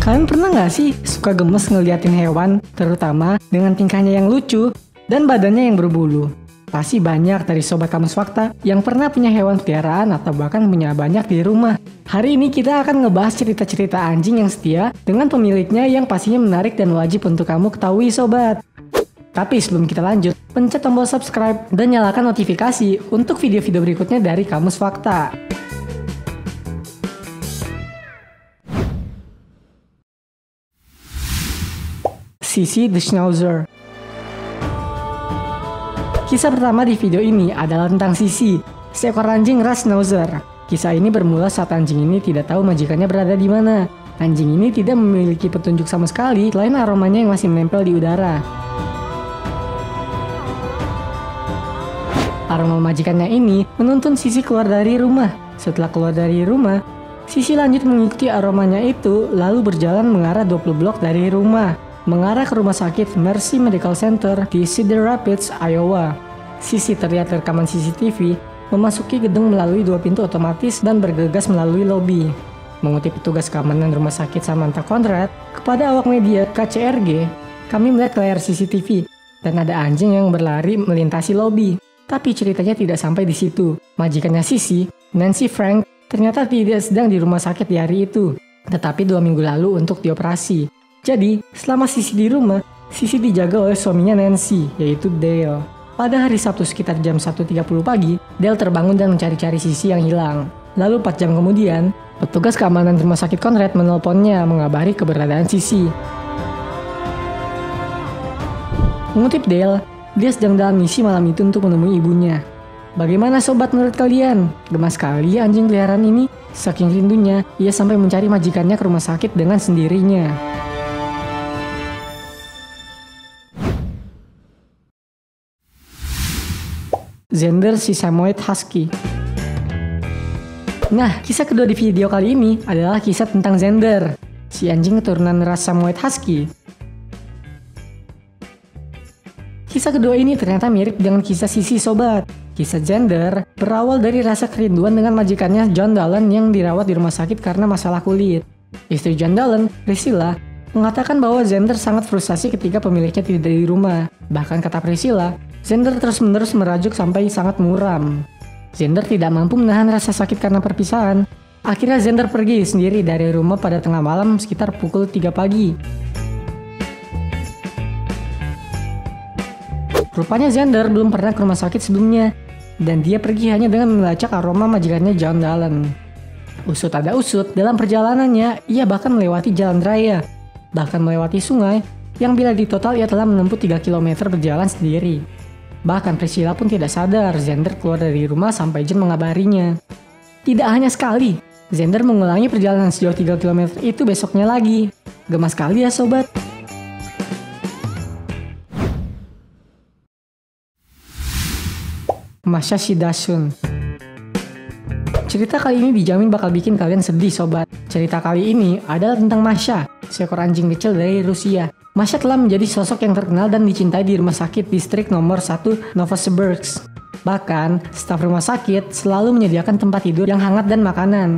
Kalian pernah nggak sih suka gemes ngeliatin hewan, terutama dengan tingkahnya yang lucu dan badannya yang berbulu? Pasti banyak dari Sobat Kamus Fakta yang pernah punya hewan peliharaan atau bahkan punya banyak di rumah. Hari ini kita akan ngebahas cerita-cerita anjing yang setia dengan pemiliknya yang pastinya menarik dan wajib untuk kamu ketahui Sobat. Tapi sebelum kita lanjut, pencet tombol subscribe dan nyalakan notifikasi untuk video-video berikutnya dari Kamus Fakta. Sissy the Schnauzer. Kisah pertama di video ini adalah tentang Sissy, seekor anjing ras Schnauzer. Kisah ini bermula saat anjing ini tidak tahu majikannya berada di mana. Anjing ini tidak memiliki petunjuk sama sekali selain aromanya yang masih menempel di udara. Aroma majikannya ini menuntun Sissy keluar dari rumah. Setelah keluar dari rumah, Sissy lanjut mengikuti aromanya itu lalu berjalan mengarah 20 blok dari rumah, mengarah ke rumah sakit Mercy Medical Center di Cedar Rapids, Iowa. Sissy terlihat rekaman CCTV memasuki gedung melalui 2 pintu otomatis dan bergegas melalui lobi. Mengutip petugas keamanan rumah sakit Samantha Conrad kepada awak media KCRG, kami melihat layar CCTV dan ada anjing yang berlari melintasi lobi. Tapi ceritanya tidak sampai di situ. Majikannya Sissy, Nancy Frank, ternyata tidak sedang di rumah sakit di hari itu, tetapi 2 minggu lalu untuk dioperasi. Jadi, selama Sissy di rumah, Sissy dijaga oleh suaminya Nancy, yaitu Dale. Pada hari Sabtu sekitar jam 1.30 pagi, Dale terbangun dan mencari-cari Sissy yang hilang. Lalu 4 jam kemudian, petugas keamanan rumah sakit Conrad menelponnya mengabari keberadaan Sissy. Mengutip Dale, dia sedang dalam misi malam itu untuk menemui ibunya. Bagaimana sobat menurut kalian? Gemas sekali anjing peliharaan ini. Saking rindunya, ia sampai mencari majikannya ke rumah sakit dengan sendirinya. Xander si Samoyed Husky. Nah, kisah kedua di video kali ini adalah kisah tentang Xander, si anjing keturunan ras Samoyed Husky. Kisah kedua ini ternyata mirip dengan kisah Sissy Sobat. Kisah Xander berawal dari rasa kerinduan dengan majikannya John Dallon yang dirawat di rumah sakit karena masalah kulit. Istri John Dallon, Priscilla, mengatakan bahwa Xander sangat frustasi ketika pemiliknya tidak di rumah. Bahkan kata Priscilla, Xander terus-menerus merajuk sampai sangat muram. Xander tidak mampu menahan rasa sakit karena perpisahan. Akhirnya Xander pergi sendiri dari rumah pada tengah malam sekitar pukul 3 pagi. Rupanya Xander belum pernah ke rumah sakit sebelumnya, dan dia pergi hanya dengan melacak aroma majikannya John Dallon. Usut ada usut, dalam perjalanannya ia bahkan melewati jalan raya, bahkan melewati sungai, yang bila di total ia telah menempuh 3 km berjalan sendiri. Bahkan Priscilla pun tidak sadar Xander keluar dari rumah sampai John mengabarinya. Tidak hanya sekali, Xander mengulangi perjalanan sejauh 3 km itu besoknya lagi. Gemas sekali ya sobat. Masha si Dachshund. Cerita kali ini dijamin bakal bikin kalian sedih sobat. Cerita kali ini adalah tentang Masha, seekor anjing kecil dari Rusia. Masha telah menjadi sosok yang terkenal dan dicintai di rumah sakit distrik nomor 1 Novosibirsk. Bahkan, staf rumah sakit selalu menyediakan tempat tidur yang hangat dan makanan.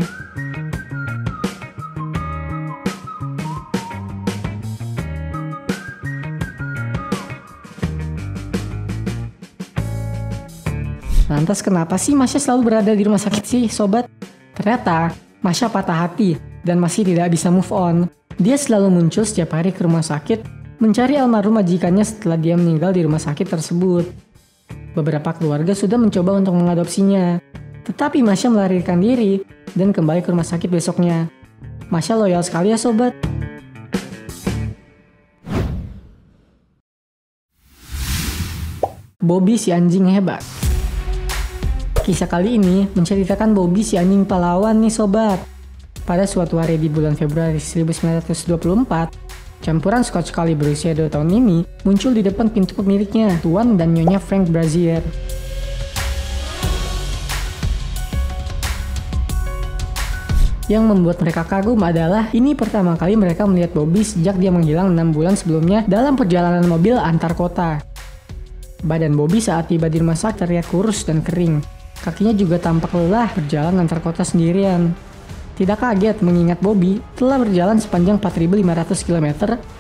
Lantas kenapa sih Masha selalu berada di rumah sakit sih sobat? Ternyata Masha patah hati dan masih tidak bisa move on. Dia selalu muncul setiap hari ke rumah sakit mencari almarhum majikannya setelah dia meninggal di rumah sakit tersebut. Beberapa keluarga sudah mencoba untuk mengadopsinya, tetapi Masha melarikan diri dan kembali ke rumah sakit besoknya. Masha loyal sekali ya sobat. Bobby si anjing hebat. Kisah kali ini menceritakan Bobby si anjing pahlawan nih sobat. Pada suatu hari di bulan Februari 1924, campuran Scotch Collie berusia 2 tahun ini muncul di depan pintu pemiliknya, Tuan dan Nyonya Frank Brazier. Yang membuat mereka kagum adalah ini pertama kali mereka melihat Bobby sejak dia menghilang 6 bulan sebelumnya dalam perjalanan mobil antar kota. Badan Bobby saat tiba di rumah sakit terlihat kurus dan kering. Kakinya juga tampak lelah berjalan antar kota sendirian. Tidak kaget mengingat Bobby telah berjalan sepanjang 4.500 km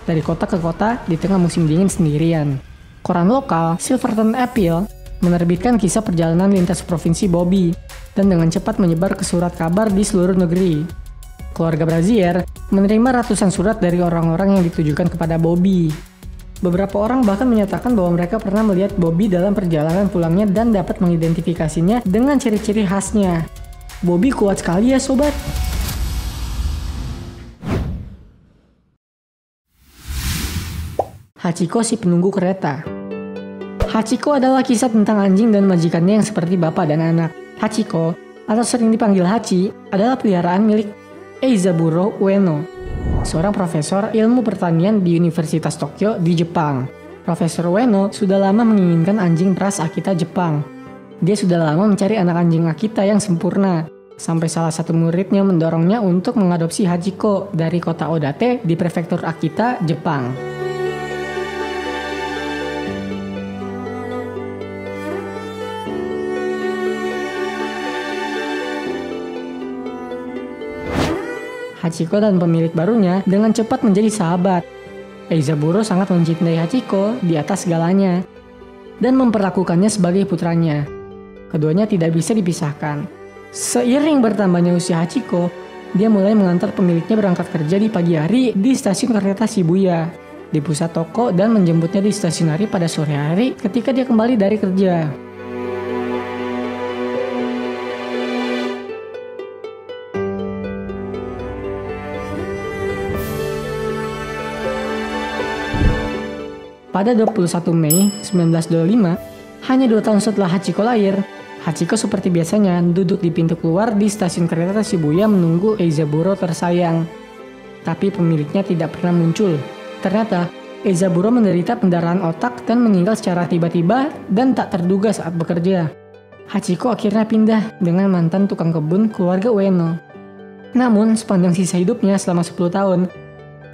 dari kota ke kota di tengah musim dingin sendirian. Koran lokal, Silverton Appeal, menerbitkan kisah perjalanan lintas provinsi Bobby dan dengan cepat menyebar ke surat kabar di seluruh negeri. Keluarga Brazier menerima ratusan surat dari orang-orang yang ditujukan kepada Bobby. Beberapa orang bahkan menyatakan bahwa mereka pernah melihat Bobby dalam perjalanan pulangnya dan dapat mengidentifikasinya dengan ciri-ciri khasnya. Bobby kuat sekali ya sobat. Hachiko si penunggu kereta. Hachiko adalah kisah tentang anjing dan majikannya yang seperti bapak dan anak. Hachiko, atau sering dipanggil Hachi, adalah peliharaan milik Eizaburo Ueno, seorang profesor ilmu pertanian di Universitas Tokyo di Jepang. Profesor Ueno sudah lama menginginkan anjing ras Akita Jepang. Dia sudah lama mencari anak anjing Akita yang sempurna, sampai salah satu muridnya mendorongnya untuk mengadopsi Hachiko dari kota Odate di prefektur Akita, Jepang. Hachiko dan pemilik barunya dengan cepat menjadi sahabat. Eizaburo sangat mencintai Hachiko di atas segalanya dan memperlakukannya sebagai putranya. Keduanya tidak bisa dipisahkan. Seiring bertambahnya usia Hachiko, dia mulai mengantar pemiliknya berangkat kerja di pagi hari di stasiun kereta Shibuya, di pusat toko, dan menjemputnya di stasiun hari pada sore hari ketika dia kembali dari kerja. Pada 21 Mei 1925, hanya 2 tahun setelah Hachiko lahir, Hachiko seperti biasanya duduk di pintu keluar di stasiun kereta Shibuya menunggu Eizaburo tersayang. Tapi pemiliknya tidak pernah muncul. Ternyata, Eizaburo menderita pendarahan otak dan meninggal secara tiba-tiba dan tak terduga saat bekerja. Hachiko akhirnya pindah dengan mantan tukang kebun keluarga Ueno. Namun, sepanjang sisa hidupnya selama 10 tahun,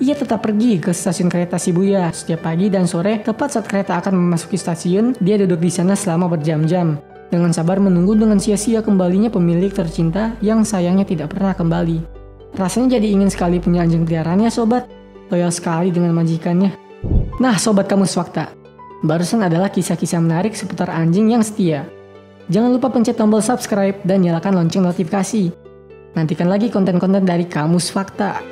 ia tetap pergi ke stasiun kereta Shibuya setiap pagi dan sore. Tepat saat kereta akan memasuki stasiun, dia duduk di sana selama berjam-jam, dengan sabar menunggu dengan sia-sia kembalinya pemilik tercinta yang sayangnya tidak pernah kembali. Rasanya jadi ingin sekali punya anjing peliharaannya sobat, loyal sekali dengan majikannya. Nah sobat Kamus Fakta, barusan adalah kisah-kisah menarik seputar anjing yang setia. Jangan lupa pencet tombol subscribe dan nyalakan lonceng notifikasi. Nantikan lagi konten-konten dari Kamus Fakta.